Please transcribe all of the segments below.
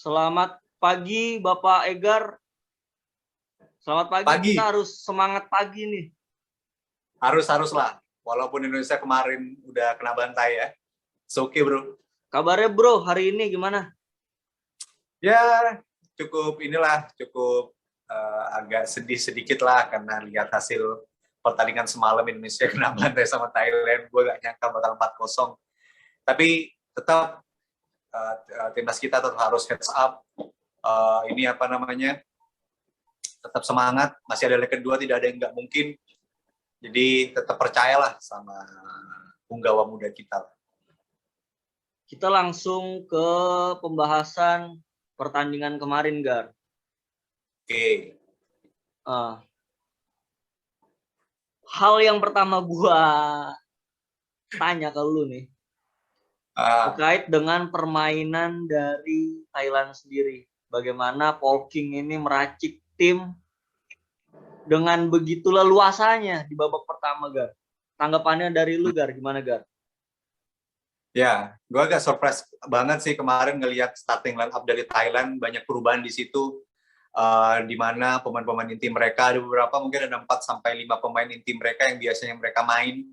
Selamat pagi Bapak Egar. Selamat pagi. Pagi. Kita harus semangat pagi nih. Harus lah. Walaupun Indonesia kemarin udah kena bantai ya. It's okay, bro. Kabarnya bro, hari ini gimana? Ya, cukup agak sedih sedikit lah karena lihat hasil pertandingan semalam Indonesia kena bantai sama Thailand. Gue gak nyangka bakal 4-0. Tapi tetap timnas kita tetap harus heads up. Tetap semangat. Masih ada leg kedua, tidak ada yang nggak mungkin. Jadi tetap percayalah sama punggawa muda kita. Kita langsung ke pembahasan pertandingan kemarin, Gar. Oke. Hal yang pertama gua tanya ke lu nih, terkait dengan permainan dari Thailand sendiri. Bagaimana Polking ini meracik tim dengan begitu leluasanya di babak pertama, Gar. Tanggapannya dari lu, Gar, gimana, Gar? Ya, gue agak surprise banget sih kemarin ngelihat starting line up dari Thailand, banyak perubahan di situ, di mana pemain-pemain inti mereka ada beberapa, mungkin ada 4-5 pemain inti mereka yang biasanya mereka main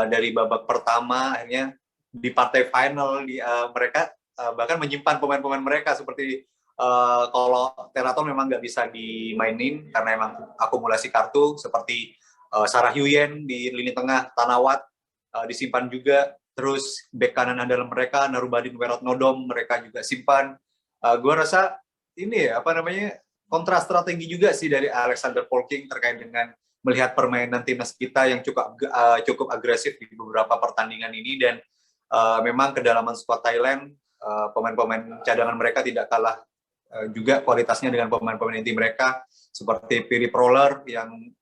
dari babak pertama, akhirnya di partai final mereka bahkan menyimpan pemain-pemain mereka seperti kalau Teraton memang nggak bisa dimainin karena emang akumulasi kartu, seperti Sarah Huyen di lini tengah, Tanawat disimpan juga. Terus bek kanan andalan mereka, Narubadin Weratnodom, mereka juga simpan. Gue rasa ini kontra strategi juga sih dari Alexander Polking terkait dengan melihat permainan timnas kita yang cukup agresif di beberapa pertandingan ini, dan memang kedalaman skuad Thailand, pemain-pemain cadangan mereka tidak kalah juga kualitasnya dengan pemain-pemain inti mereka seperti Piri Proler yang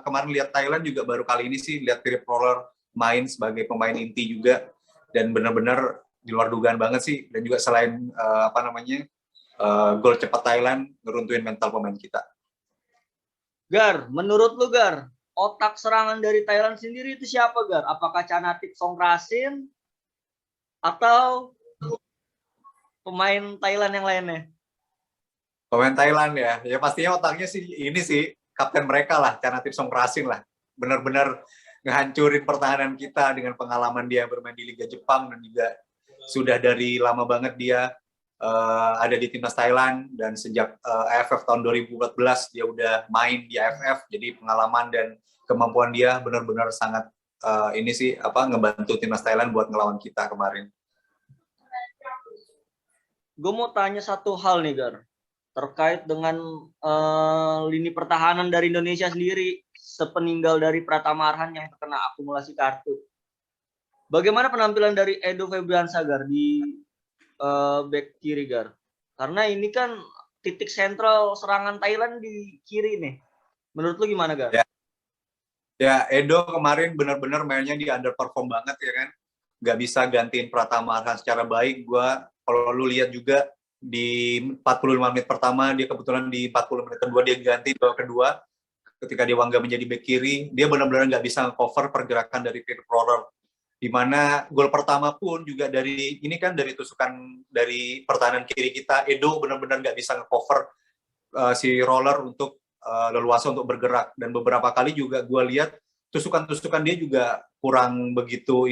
kemarin lihat Thailand juga baru kali ini sih lihat Philip Proler main sebagai pemain inti juga, dan benar-benar di luar dugaan banget sih, dan juga selain gol cepat Thailand ngeruntuhin mental pemain kita. Gar, menurut lu, Gar, otak serangan dari Thailand sendiri itu siapa, Gar? Apakah Chanathip Songkrasin atau pemain Thailand yang lainnya? Pemain Thailand ya pastinya otaknya sih ini sih kapten mereka lah, Chanathip Songkrasin lah, benar-benar ngehancurin pertahanan kita dengan pengalaman dia bermain di Liga Jepang, dan juga sudah dari lama banget dia ada di timnas Thailand, dan sejak AFF tahun 2014 dia udah main di AFF, jadi pengalaman dan kemampuan dia benar-benar sangat ngebantu timnas Thailand buat ngelawan kita kemarin. Gue mau tanya satu hal nih, Gar, terkait dengan lini pertahanan dari Indonesia sendiri sepeninggal dari Pratama Arhan yang terkena akumulasi kartu. Bagaimana penampilan dari Edo Febriansyah, Gar, di back kiri, Gar? Karena ini kan titik sentral serangan Thailand di kiri nih. Menurut lu gimana, Gar? Ya, Edo kemarin benar-benar mainnya di underperform banget ya kan. Gak bisa gantiin Pratama Arhan secara baik. Kalau lu lihat juga di 45 menit pertama, dia kebetulan di 40 menit kedua dia ganti babak kedua, ketika Dewangga menjadi bek kiri, dia benar-benar nggak bisa cover pergerakan dari Philip Proler, di mana gol pertama pun juga dari tusukan dari pertahanan kiri kita. Edo benar-benar nggak bisa cover si Roller untuk leluasa untuk bergerak, dan beberapa kali juga gue lihat tusukan-tusukan dia juga kurang begitu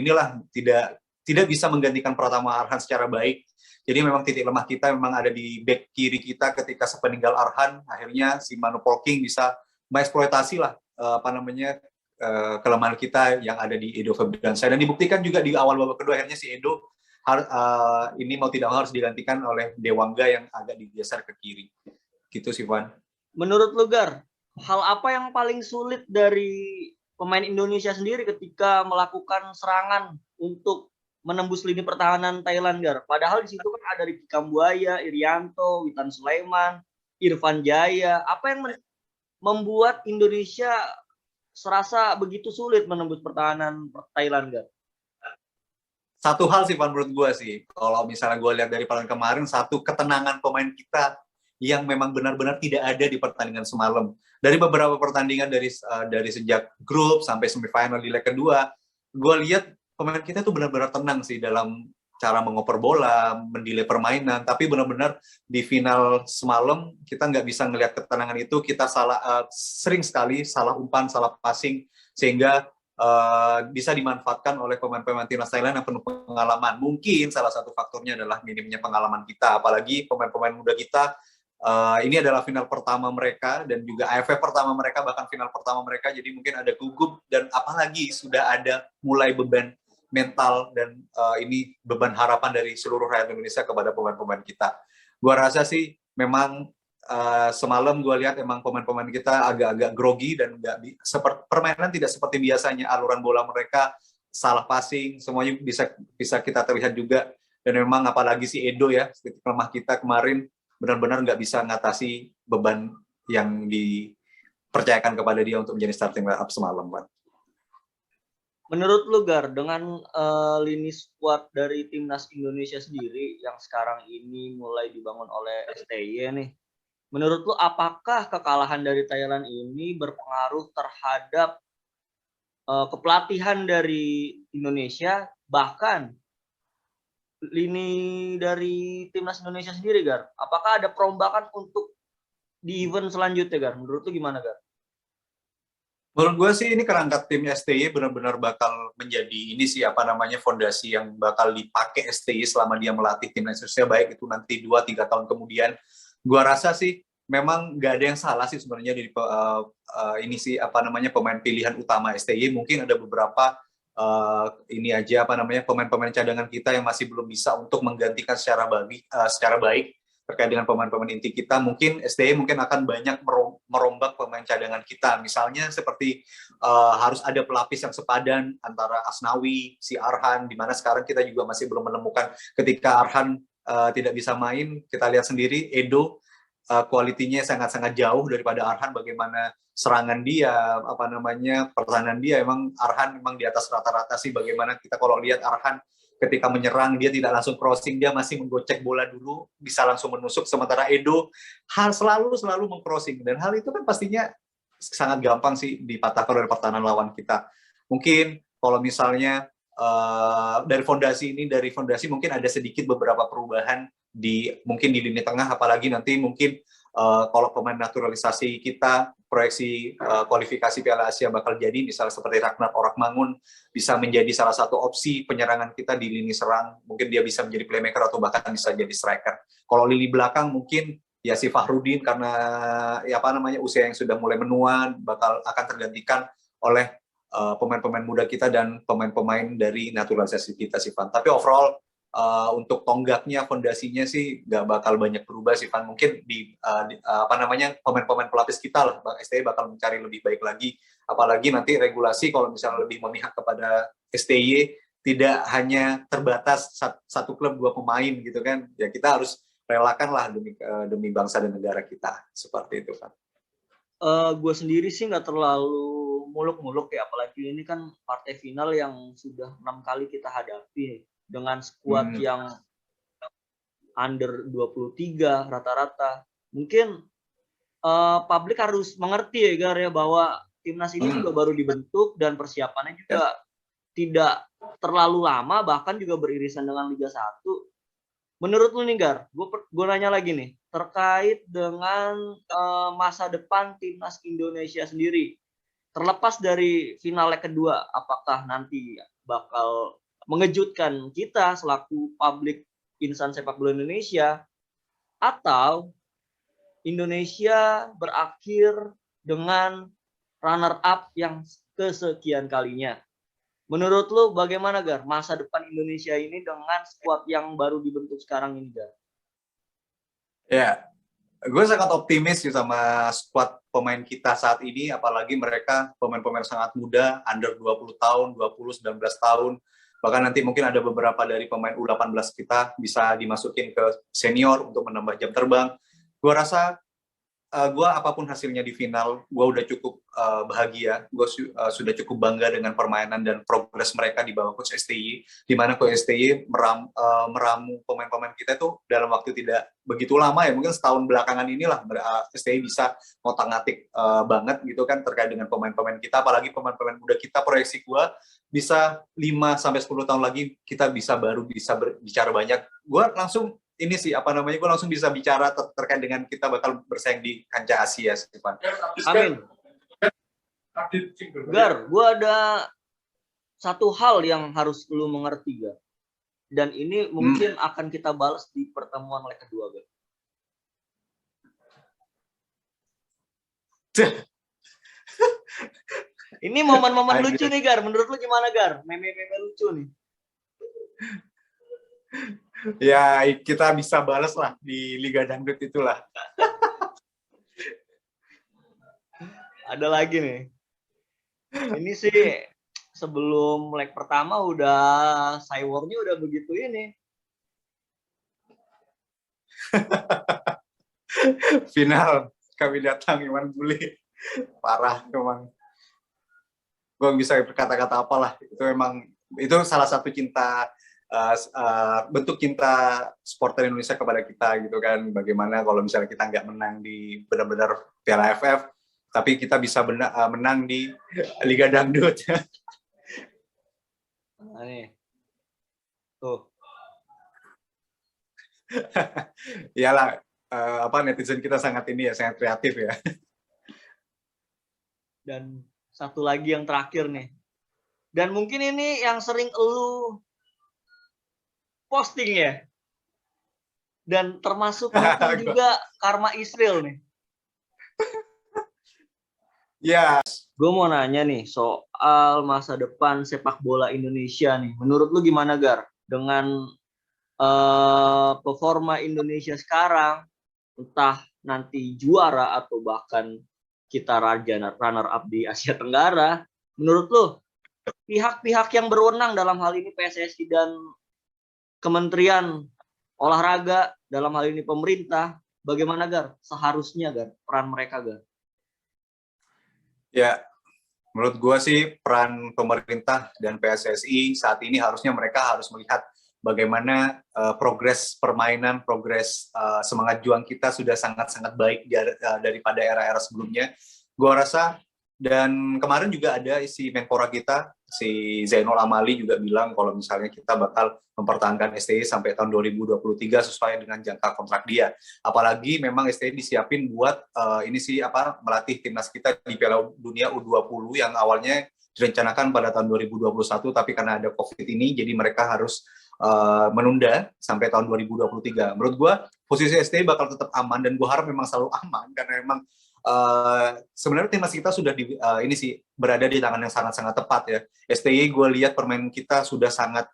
tidak bisa menggantikan Pratama Arhan secara baik. Jadi memang titik lemah kita memang ada di back kiri kita. Ketika sepeninggal Arhan, akhirnya si Manu Polking bisa mengeksploitasi lah kelemahan kita yang ada di Edo Febriansyah, dan dibuktikan juga di awal babak kedua. Akhirnya si Edo ini mau tidak harus digantikan oleh Dewangga yang agak digeser ke kiri. Gitu sih, Van. Menurut lu, Gar, hal apa yang paling sulit dari pemain Indonesia sendiri ketika melakukan serangan untuk menembus lini pertahanan Thailand, Gar? Padahal di situ kan ada Ricky Kambuaya, Irianto, Witan Sulaiman, Irfan Jaya. Apa yang membuat Indonesia serasa begitu sulit menembus pertahanan Thailand, Gar? Satu hal sih, Van, menurut gue sih, kalau misalnya gue lihat dari pertandingan kemarin, satu, ketenangan pemain kita yang memang benar-benar tidak ada di pertandingan semalam. Dari beberapa pertandingan dari sejak grup sampai semifinal di leg kedua, gue lihat pemain kita tuh benar-benar tenang sih dalam cara mengoper bola, mendelay permainan, tapi benar-benar di final semalam kita nggak bisa ngelihat ketenangan itu, kita sering sekali salah umpan, salah passing, sehingga bisa dimanfaatkan oleh pemain-pemain timnas Thailand yang penuh pengalaman. Mungkin salah satu faktornya adalah minimnya pengalaman kita, apalagi pemain-pemain muda kita. Ini adalah final pertama mereka dan juga AFF pertama mereka, bahkan final pertama mereka, jadi mungkin ada gugup dan apalagi sudah ada mulai beban mental dan ini beban harapan dari seluruh rakyat Indonesia kepada pemain-pemain kita. Gua rasa sih memang semalam gue lihat emang pemain-pemain kita agak-agak grogi dan nggak seperti permainan tidak seperti biasanya, aluran bola mereka salah passing, semuanya bisa kita terlihat juga. Dan memang apalagi si Edo ya, lemah kita kemarin benar-benar nggak bisa ngatasi beban yang dipercayakan kepada dia untuk menjadi starting lineup semalam, Pak. Menurut lu Gar, dengan lini squad dari timnas Indonesia sendiri yang sekarang ini mulai dibangun oleh STY nih, menurut lu apakah kekalahan dari Thailand ini berpengaruh terhadap kepelatihan dari Indonesia, bahkan lini dari timnas Indonesia sendiri, Gar? Apakah ada perombakan untuk di event selanjutnya, Gar? Menurut lu gimana, Gar? Menurut gue sih ini kerangka tim STY benar-benar bakal menjadi ini sih fondasi yang bakal dipakai STY selama dia melatih timnas Indonesia, baik itu nanti 2-3 tahun kemudian. Gue rasa sih memang nggak ada yang salah sih sebenarnya dari ini sih pemain pilihan utama STY. Mungkin ada beberapa ini aja pemain-pemain cadangan kita yang masih belum bisa untuk menggantikan secara baik terkait dengan pemain-pemain inti kita. Mungkin STY mungkin akan banyak merombak pemain cadangan kita, misalnya seperti harus ada pelapis yang sepadan antara Asnawi, si Arhan, di mana sekarang kita juga masih belum menemukan. Ketika Arhan tidak bisa main, kita lihat sendiri Edo kualitinya sangat-sangat jauh daripada Arhan. Bagaimana serangan dia, pertahanan dia, emang Arhan memang di atas rata-rata sih. Bagaimana kita kalau lihat Arhan ketika menyerang, dia tidak langsung crossing, dia masih menggocek bola dulu, bisa langsung menusuk, sementara Edo selalu meng-crossing, dan hal itu kan pastinya sangat gampang sih dipatahkan oleh pertahanan lawan kita. Mungkin kalau misalnya dari fondasi mungkin ada sedikit beberapa perubahan mungkin di lini tengah, apalagi nanti mungkin kalau pemain naturalisasi kita proyeksi kualifikasi Piala Asia bakal jadi, misalnya seperti Ragnar Orakmangun bisa menjadi salah satu opsi penyerangan kita di lini serang, mungkin dia bisa menjadi playmaker atau bahkan bisa jadi striker. Kalau lini belakang mungkin ya si Fahrudin, karena usia yang sudah mulai menua, akan tergantikan oleh pemain-pemain muda kita dan pemain-pemain dari naturalisasi kita sih, Van. Tapi overall untuk tonggaknya, fondasinya sih nggak bakal banyak berubah sih, Van. Mungkin pemain-pemain pelapis kita lah, STY bakal mencari lebih baik lagi. Apalagi nanti regulasi kalau misalnya lebih memihak kepada STY, tidak hanya terbatas satu klub 2 pemain gitu kan. Ya kita harus relakan lah demi bangsa dan negara kita, seperti itu, Van. Gue sendiri sih nggak terlalu muluk-muluk ya, apalagi ini kan partai final yang sudah 6 kali kita hadapi dengan skuad yang under 23 rata-rata. Mungkin publik harus mengerti ya, Gar, ya, bahwa timnas ini juga baru dibentuk dan persiapannya juga tidak terlalu lama, bahkan juga beririsan dengan Liga 1. Menurut lu nih, Gar, gue nanya lagi nih, terkait dengan masa depan timnas Indonesia sendiri, terlepas dari final leg kedua, apakah nanti bakal mengejutkan kita selaku publik insan sepak bola Indonesia, atau Indonesia berakhir dengan runner up yang kesekian kalinya. Menurut lu bagaimana, Gar, masa depan Indonesia ini dengan skuad yang baru dibentuk sekarang ini, Gar? Ya, gue sangat optimis sih sama skuad pemain kita saat ini, apalagi mereka pemain-pemain sangat muda, under 20 tahun, 20, 19 tahun, bahkan nanti mungkin ada beberapa dari pemain U18 kita bisa dimasukin ke senior untuk menambah jam terbang. Gue rasa gue apapun hasilnya di final, gue udah cukup bahagia. Gue sudah cukup bangga dengan permainan dan progres mereka di bawah coach STY, di mana coach STY meramu pemain-pemain kita itu dalam waktu tidak begitu lama ya, mungkin setahun belakangan inilah STY bisa ngotak-ngatik banget gitu kan terkait dengan pemain-pemain kita, apalagi pemain-pemain muda kita. Proyeksi gue bisa 5 sampai 10 tahun lagi kita baru bisa bicara banyak. Gue langsung ini sih gue langsung bisa bicara terkait dengan kita bakal bersaing di kancah Asia, Stefan. Amin. Gar, gue ada satu hal yang harus lu mengerti, Gar. Dan ini mungkin akan kita balas di pertemuan leg kedua, Gar. Ini momen-momen lucu nih, Gar. Menurut lu gimana, Gar? Meme-meme lucu nih. Ya, kita bisa balas lah di Liga Dangdut itulah. Ada lagi nih. Ini sih sebelum leg pertama udah Cyborg-nya udah begitu ini. Final kami datang Iwan Bule. Parah memang. Gue bisa berkata-kata apalah. Itu salah satu bentuk cinta supporter Indonesia kepada kita gitu kan. Bagaimana kalau misalnya kita nggak menang di benar-benar Piala AFF, tapi kita bisa menang di Liga Dangdut. Nah, nih. Tuh. Iyalah, netizen kita sangat kreatif ya. Dan satu lagi yang terakhir nih. Dan mungkin ini yang sering lu posting ya. Dan termasuk mungkin juga karma Israel nih. Ya. Gue mau nanya nih soal masa depan sepak bola Indonesia nih. Menurut lu gimana, Gar? Dengan performa Indonesia sekarang, entah nanti juara atau bahkan kita runner up di Asia Tenggara, menurut lu pihak-pihak yang berwenang dalam hal ini PSSI dan Kementerian Olahraga, dalam hal ini pemerintah, bagaimana, Gar? Seharusnya, Gar, peran mereka, Gar? Ya, menurut gue sih peran pemerintah dan PSSI saat ini harusnya mereka harus melihat bagaimana progres permainan, progres semangat juang kita sudah sangat-sangat baik daripada era-era sebelumnya. Gue rasa, dan kemarin juga ada si Menpora kita, si Zainul Amali juga bilang kalau misalnya kita bakal mempertahankan STI sampai tahun 2023 sesuai dengan jangka kontrak dia. Apalagi memang STI disiapin buat melatih timnas kita di Piala Dunia U20 yang awalnya direncanakan pada tahun 2021, tapi karena ada COVID ini, jadi mereka harus menunda sampai tahun 2023. Menurut gue, posisi STI bakal tetap aman, dan gue harap memang selalu aman, karena memang sebenarnya timnas kita sudah berada di tangan yang sangat-sangat tepat ya. STI gue lihat permainan kita sudah sangat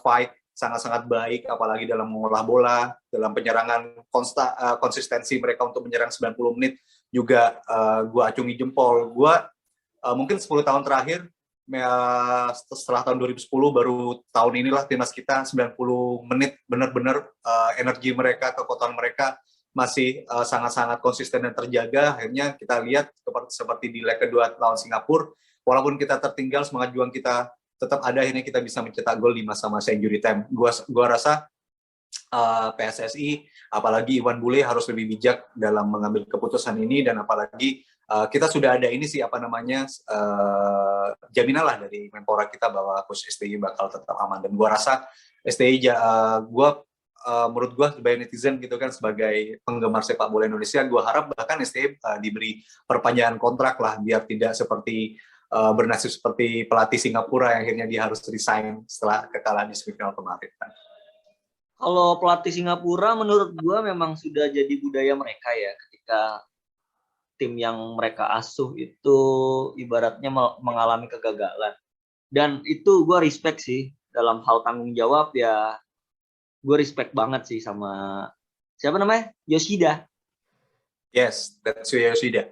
fight, sangat-sangat baik, apalagi dalam mengolah bola, dalam penyerangan konsistensi mereka untuk menyerang 90 menit juga gue acungi jempol. Gue mungkin 10 tahun terakhir, setelah tahun 2010 baru tahun inilah timnas kita 90 menit benar-benar energi mereka, kekuatan mereka masih sangat-sangat konsisten dan terjaga. Akhirnya kita lihat seperti di leg kedua lawan Singapura, walaupun kita tertinggal, semangat juang kita tetap ada, akhirnya kita bisa mencetak gol di masa-masa injury time. Gua rasa PSSI, apalagi Iwan Bule harus lebih bijak dalam mengambil keputusan ini, dan apalagi kita sudah ada jaminan lah dari Menpora kita bahwa coach STI bakal tetap aman. Dan gua rasa STI, menurut gue sebagai netizen gitu kan, sebagai penggemar sepak bola Indonesia, gue harap bahkan STI diberi perpanjangan kontrak lah, biar tidak seperti bernasib seperti pelatih Singapura yang akhirnya dia harus resign setelah kekalahan di semifinal kemarin. Kalau pelatih Singapura menurut gue memang sudah jadi budaya mereka ya, ketika tim yang mereka asuh itu ibaratnya mengalami kegagalan. Dan itu gue respect sih, dalam hal tanggung jawab ya. Gue respect banget sih sama siapa namanya? Yoshida. Yes, that's Yoshida.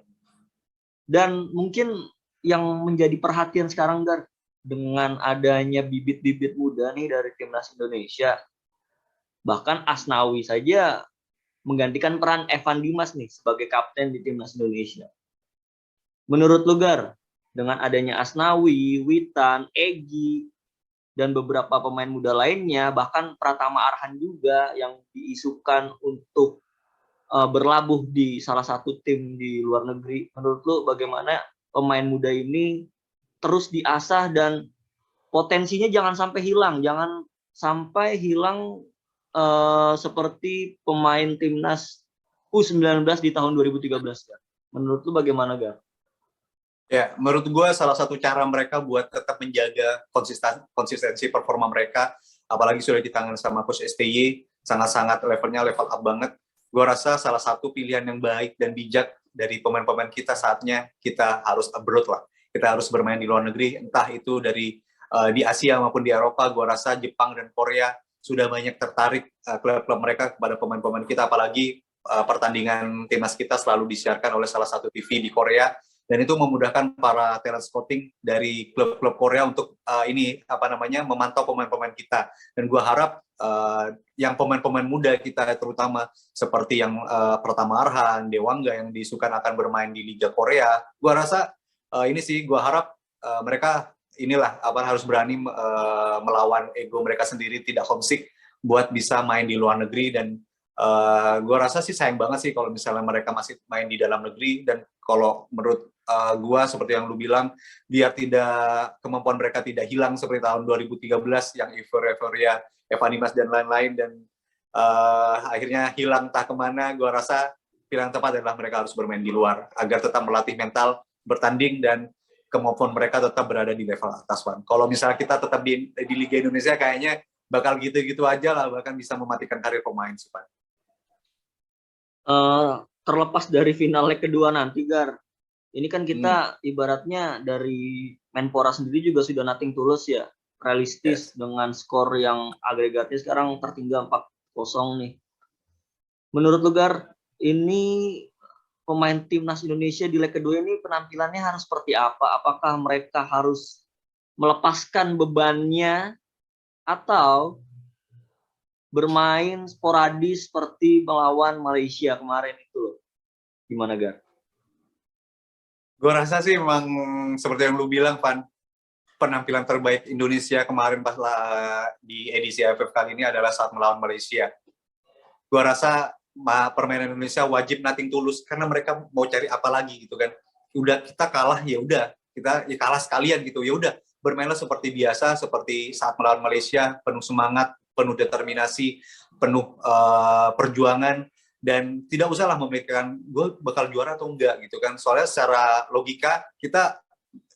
Dan mungkin yang menjadi perhatian sekarang, Gar, dengan adanya bibit-bibit muda nih dari timnas Indonesia, bahkan Asnawi saja menggantikan peran Evan Dimas nih sebagai kapten di timnas Indonesia. Menurut lu, Gar, dengan adanya Asnawi, Witan, Egy, dan beberapa pemain muda lainnya, bahkan Pratama Arhan juga yang diisukan untuk berlabuh di salah satu tim di luar negeri. Menurut lu bagaimana pemain muda ini terus diasah dan potensinya jangan sampai hilang, seperti pemain timnas U19 di tahun 2013 Gar. Menurut lu bagaimana Gar? Ya, menurut gue salah satu cara mereka buat tetap menjaga konsistensi performa mereka, apalagi sudah di tangan sama Coach STY, sangat-sangat levelnya level up banget. Gue rasa salah satu pilihan yang baik dan bijak dari pemain-pemain kita saatnya kita harus abroad lah. Kita harus bermain di luar negeri, entah itu dari di Asia maupun di Eropa. Gue rasa Jepang dan Korea sudah banyak tertarik klub-klub mereka kepada pemain-pemain kita, apalagi pertandingan timnas kita selalu disiarkan oleh salah satu TV di Korea, dan itu memudahkan para talent scouting dari klub-klub Korea untuk memantau pemain-pemain kita. Dan gue harap yang pemain-pemain muda kita terutama seperti yang Pratama Arhan, Dewangga yang diisukan akan bermain di Liga Korea, gue rasa gue harap mereka harus berani melawan ego mereka sendiri, tidak homesick buat bisa main di luar negeri. Dan gue rasa sih sayang banget sih kalau misalnya mereka masih main di dalam negeri. Dan kalau menurut gue seperti yang lu bilang, biar kemampuan mereka tidak hilang seperti tahun 2013 yang euforia Evan Dimas dan lain-lain, dan akhirnya hilang entah kemana. Gue rasa pilihan tepat adalah mereka harus bermain di luar agar tetap melatih mental bertanding dan kemampuan mereka tetap berada di level atas, Wan. Kalau misalnya kita tetap di Liga Indonesia, kayaknya bakal gitu-gitu aja lah, bahkan bisa mematikan karir pemain, Wan. Terlepas dari final leg kedua nanti, Gar, ini kan kita ibaratnya dari Menpora sendiri juga sudah nothing tulus ya, realistis dengan skor yang agregatnya sekarang tertinggal 4-0 nih. Menurut lu, Gar, ini pemain timnas Indonesia di leg kedua ini penampilannya harus seperti apa? Apakah mereka harus melepaskan bebannya atau bermain sporadis seperti melawan Malaysia kemarin itu loh? Gimana, Gar? Gue rasa sih memang seperti yang lu bilang, Van, penampilan terbaik Indonesia kemarin pas di edisi AFF kali ini adalah saat melawan Malaysia. Gue rasa permainan Indonesia wajib nothing tulus, karena mereka mau cari apa lagi gitu kan. Udah kita kalah, ya udah kita kalah sekalian gitu, ya udah bermainlah seperti biasa, seperti saat melawan Malaysia, penuh semangat, penuh determinasi, penuh perjuangan, dan tidak usahlah memikirkan gue bakal juara atau enggak gitu kan. Soalnya secara logika kita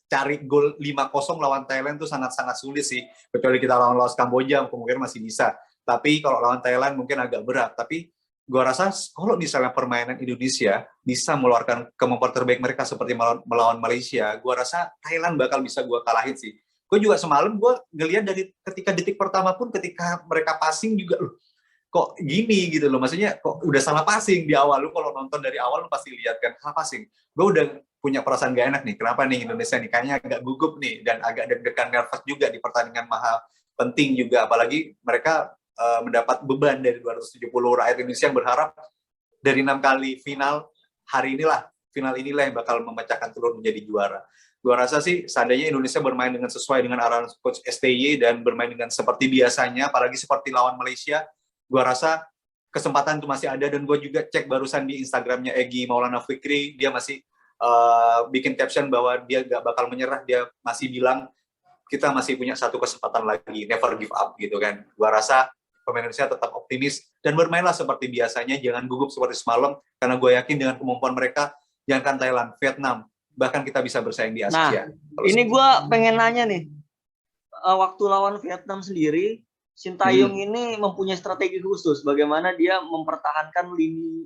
cari gol 5-0 lawan Thailand itu sangat-sangat sulit sih, kecuali kita lawan Kamboja kemungkinan masih bisa. Tapi kalau lawan Thailand mungkin agak berat. Tapi gue rasa kalau misalnya permainan Indonesia bisa mengeluarkan kemampuan terbaik mereka seperti melawan Malaysia, gue rasa Thailand bakal bisa gue kalahin sih. Gue juga semalam gue ngelihat dari ketika detik pertama pun, ketika mereka passing juga, loh kok gini gitu loh, maksudnya kok udah salah passing di awal. Lu kalau nonton dari awal lu pasti lihat kan salah passing. Gue udah punya perasaan gak enak nih, kenapa nih Indonesia nih kayaknya agak gugup nih, dan agak deg-degan nervous juga di pertandingan mahal penting juga, apalagi mereka mendapat beban dari 270 rakyat Indonesia yang berharap dari 6 kali final, final inilah yang bakal memecahkan telur menjadi juara. Gua rasa sih seandainya Indonesia bermain dengan sesuai dengan arahan Coach STY dan bermain dengan seperti biasanya, apalagi seperti lawan Malaysia, gua rasa kesempatan itu masih ada. Dan gue juga cek barusan di Instagramnya Egy Maulana Fikri, dia masih bikin caption bahwa dia gak bakal menyerah, dia masih bilang kita masih punya satu kesempatan lagi, never give up gitu kan. Gua rasa pemain Indonesia tetap optimis dan bermainlah seperti biasanya, jangan gugup seperti semalam, karena gue yakin dengan kemampuan mereka, jangankan Thailand, Vietnam, bahkan kita bisa bersaing di Asia. Nah, ini gue pengen nanya nih, waktu lawan Vietnam sendiri, Sintayong ini mempunyai strategi khusus bagaimana dia mempertahankan lini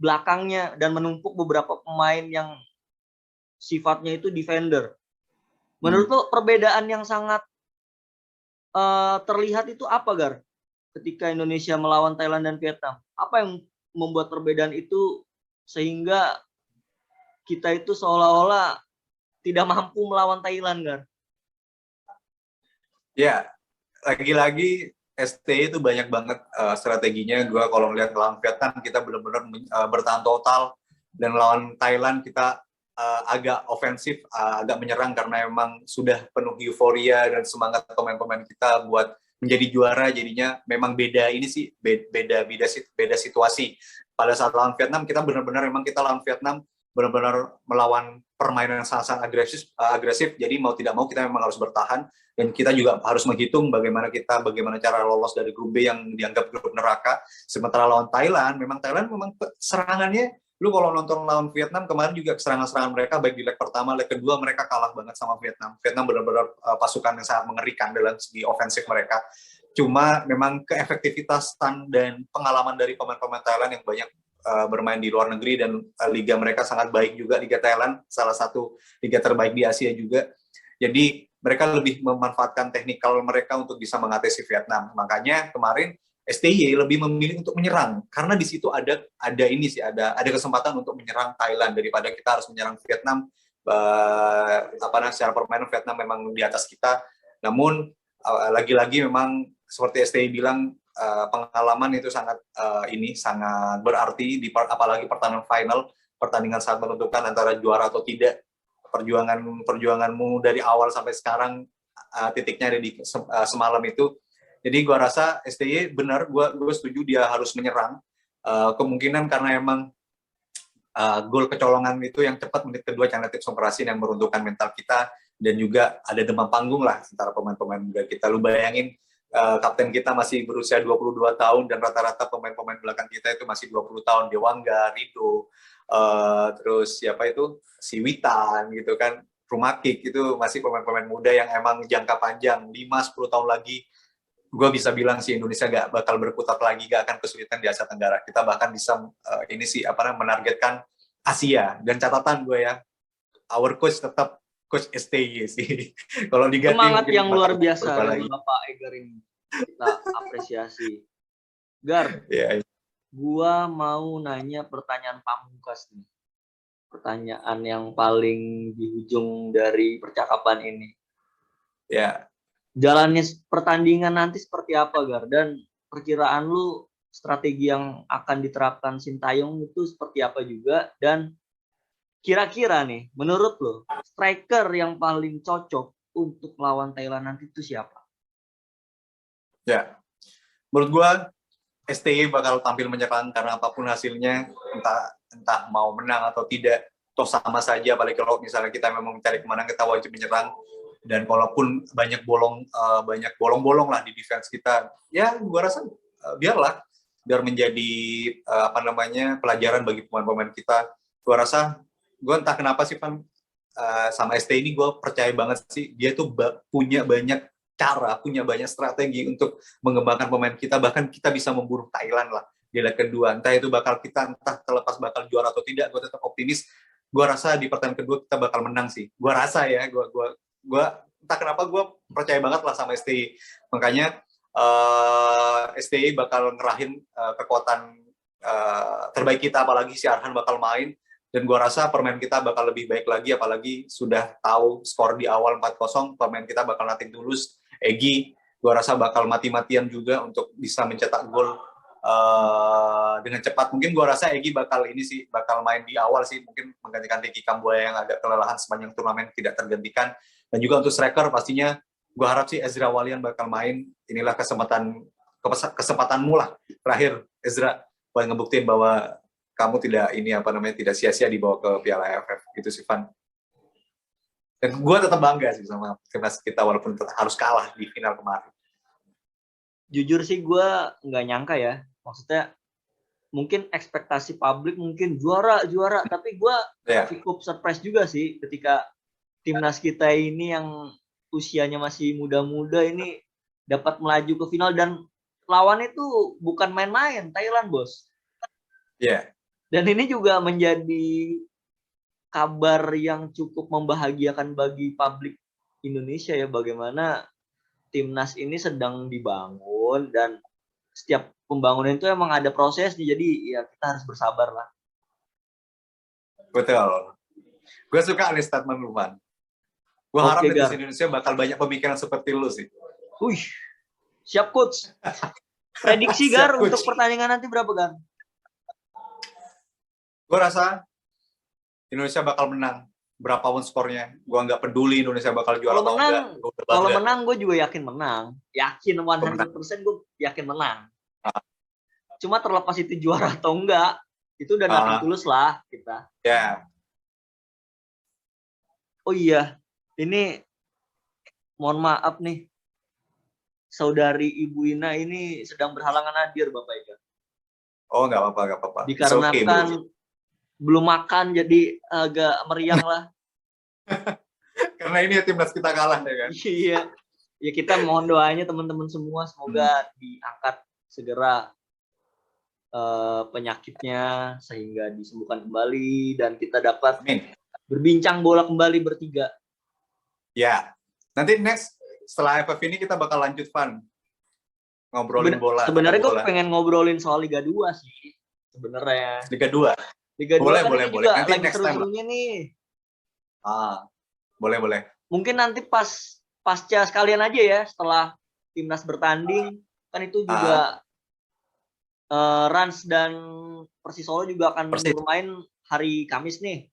belakangnya dan menumpuk beberapa pemain yang sifatnya itu defender. Menurut lo perbedaan yang sangat terlihat itu apa, Gar? Ketika Indonesia melawan Thailand dan Vietnam, apa yang membuat perbedaan itu sehingga kita itu seolah-olah tidak mampu melawan Thailand, Gar? Ya, lagi-lagi ST itu banyak banget strateginya. Gue kalau ngeliat lawan Vietnam kita benar-benar bertahan total, dan lawan Thailand kita agak ofensif, agak menyerang, karena memang sudah penuh euforia dan semangat pemain-pemain kita buat menjadi juara. Jadinya memang beda situasi. Pada saat lawan Vietnam kita benar-benar memang kita lawan Vietnam benar-benar melawan permainan yang sangat-sangat agresif. Jadi mau tidak mau kita memang harus bertahan, dan kita juga harus menghitung bagaimana cara lolos dari grup B yang dianggap grup neraka. Sementara lawan Thailand memang serangannya, lu kalau nonton lawan Vietnam kemarin juga serangan-serangan mereka baik di leg pertama, leg kedua mereka kalah banget sama Vietnam. Vietnam benar-benar pasukan yang sangat mengerikan dalam segi ofensif mereka. Cuma memang keefektivitasan dan pengalaman dari pemain-pemain Thailand yang banyak bermain di luar negeri, dan liga mereka sangat baik juga. Liga Thailand salah satu liga terbaik di Asia juga. Jadi mereka lebih memanfaatkan teknikal mereka untuk bisa mengatasi Vietnam. Makanya kemarin STY lebih memilih untuk menyerang, karena di situ ada kesempatan untuk menyerang Thailand daripada kita harus menyerang Vietnam. Secara permainan Vietnam memang di atas kita. Namun lagi-lagi memang seperti STY bilang, pengalaman itu sangat berarti apalagi pertandingan sangat menentukan antara juara atau tidak. Perjuanganmu dari awal sampai sekarang, titiknya ada di semalam itu. Jadi gue rasa STY benar, gue setuju dia harus menyerang. Kemungkinan karena emang gol kecolongan itu yang cepat menit kedua Chanatip Songkrasin yang meruntuhkan mental kita, dan juga ada demam panggung lah antara pemain-pemain muda kita. Lu bayangin, kapten kita masih berusia 22 tahun, dan rata-rata pemain-pemain belakang kita itu masih 20 tahun. Dewangga, Rido, terus siapa itu, si Witan gitu kan, Rumakik, itu masih pemain-pemain muda yang emang jangka panjang, 5-10 tahun lagi gue bisa bilang sih Indonesia gak bakal berkutat lagi, gak akan kesulitan di Asia Tenggara. Kita bahkan bisa menargetkan Asia. Dan catatan gue ya, our coach tetap coach STY sih. Kalau diganti semangat yang luar biasa dari Bapak Egar ini, kita apresiasi. Gar, gua mau nanya pertanyaan pamungkas nih. Pertanyaan yang paling di ujung dari percakapan ini. Ya. Jalannya pertandingan nanti seperti apa, Gar? Dan perkiraan lu strategi yang akan diterapkan Sintayong itu seperti apa juga? Dan kira-kira nih, menurut lo, striker yang paling cocok untuk melawan Thailand nanti itu siapa? Ya, menurut gua STY bakal tampil menyerang, karena apapun hasilnya, entah mau menang atau tidak, toh sama saja. Apalagi kalau misalnya kita memang mencari kemenangan, kita wajib menyerang. Dan kalaupun banyak bolong-bolong lah di defense kita, ya gua rasa biar menjadi pelajaran bagi pemain-pemain kita. Gua rasa, gua entah kenapa sih Van, sama ST ini gue percaya banget sih, dia tuh punya banyak cara, punya banyak strategi untuk mengembangkan pemain kita. Bahkan kita bisa membunuh Thailand lah di leg kedua. Entah terlepas bakal juara atau tidak, gue tetap optimis. Gue rasa di pertandingan kedua kita bakal menang sih. Gue rasa ya, gue entah kenapa gue percaya banget lah sama STI. Makanya STI bakal ngerahin kekuatan terbaik kita, apalagi si Arhan bakal main. Dan gue rasa permain kita bakal lebih baik lagi, apalagi sudah tahu skor di awal 4-0, permain kita bakal nothing tulus. Egy, gue rasa bakal mati-matian juga untuk bisa mencetak gol dengan cepat. Mungkin gue rasa Egy bakal main di awal sih, mungkin menggantikan Tiki Kambuaya yang agak kelelahan sepanjang turnamen tidak tergantikan. Dan juga untuk striker pastinya gue harap sih Ezra Walian bakal main. Inilah kesempatanmu lah terakhir, Ezra, buat ngebuktiin bahwa kamu tidak sia-sia dibawa ke Piala AFF gitu sih, Van. Dan gue tetap bangga sih sama timnas kita walaupun harus kalah di final kemarin. Jujur sih gue nggak nyangka ya, maksudnya mungkin ekspektasi publik mungkin juara, tapi gue cukup surprise juga sih ketika timnas kita ini yang usianya masih muda-muda ini dapat melaju ke final, dan lawannya itu bukan main-main, Thailand, bos. Iya. Dan ini juga menjadi kabar yang cukup membahagiakan bagi publik Indonesia ya, bagaimana timnas ini sedang dibangun, dan setiap pembangunan itu emang ada prosesnya, jadi ya kita harus bersabar lah. Betul. Gue suka nih statement lu, Man. Gue harap netizen Indonesia bakal banyak pemikiran seperti lu sih. Wih, siap coach. Prediksi Gar untuk pertandingan nanti berapa, Gar? Gue rasa Indonesia bakal menang. Berapapun skornya, gue nggak peduli Indonesia bakal juara atau enggak. Kalau menang, gue juga yakin menang. Yakin 100% gue yakin menang. Cuma terlepas itu juara atau enggak, itu udah nothing tulus lah kita. Ya, Oh iya, ini mohon maaf nih, saudari Ibu Ina ini sedang berhalangan hadir, Bapak Ibu. Oh, nggak apa-apa, nggak apa-apa. It's okay, Dikarenakan bro. belum makan, jadi agak meriang lah. Karena ini ya timnas kita kalah ya kan. Iya, ya kita mohon doanya teman-teman semua, semoga diangkat segera penyakitnya sehingga disembuhkan kembali dan kita dapat Amin. berbincang bola kembali bertiga. Ya, nanti next setelah FF ini kita bakal lanjut Van ngobrolin bola. Sebenarnya gue pengen ngobrolin soal Liga 2 sih sebenarnya. Liga 2. Liga 2 boleh, kan boleh, ini boleh. juga Nanti lagi next time. seru-serunya nih. Boleh, boleh. Mungkin nanti pasca sekalian aja ya, setelah timnas bertanding kan itu juga Rans dan Persis Solo juga akan bermain hari Kamis nih.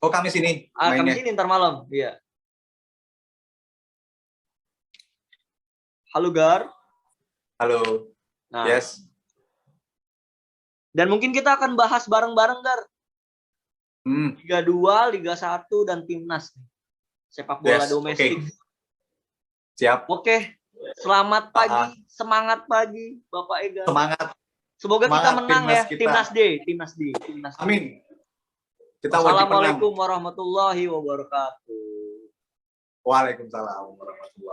Oh, Kamis ini Kamis ini ntar malam, iya. Halo Gar. Halo. Nah, Yes. dan mungkin kita akan bahas bareng-bareng Gar. Liga 2, Liga 1 dan timnas sepak bola domestik. Okay. Siap. Oke. Selamat pagi, semangat pagi Bapak Ega. Semangat. Semoga kita menang ya, kita. Timnas D. Amin. Kita Assalamualaikum warahmatullahi wabarakatuh. Waalaikumsalam warahmatullahi wabarakatuh.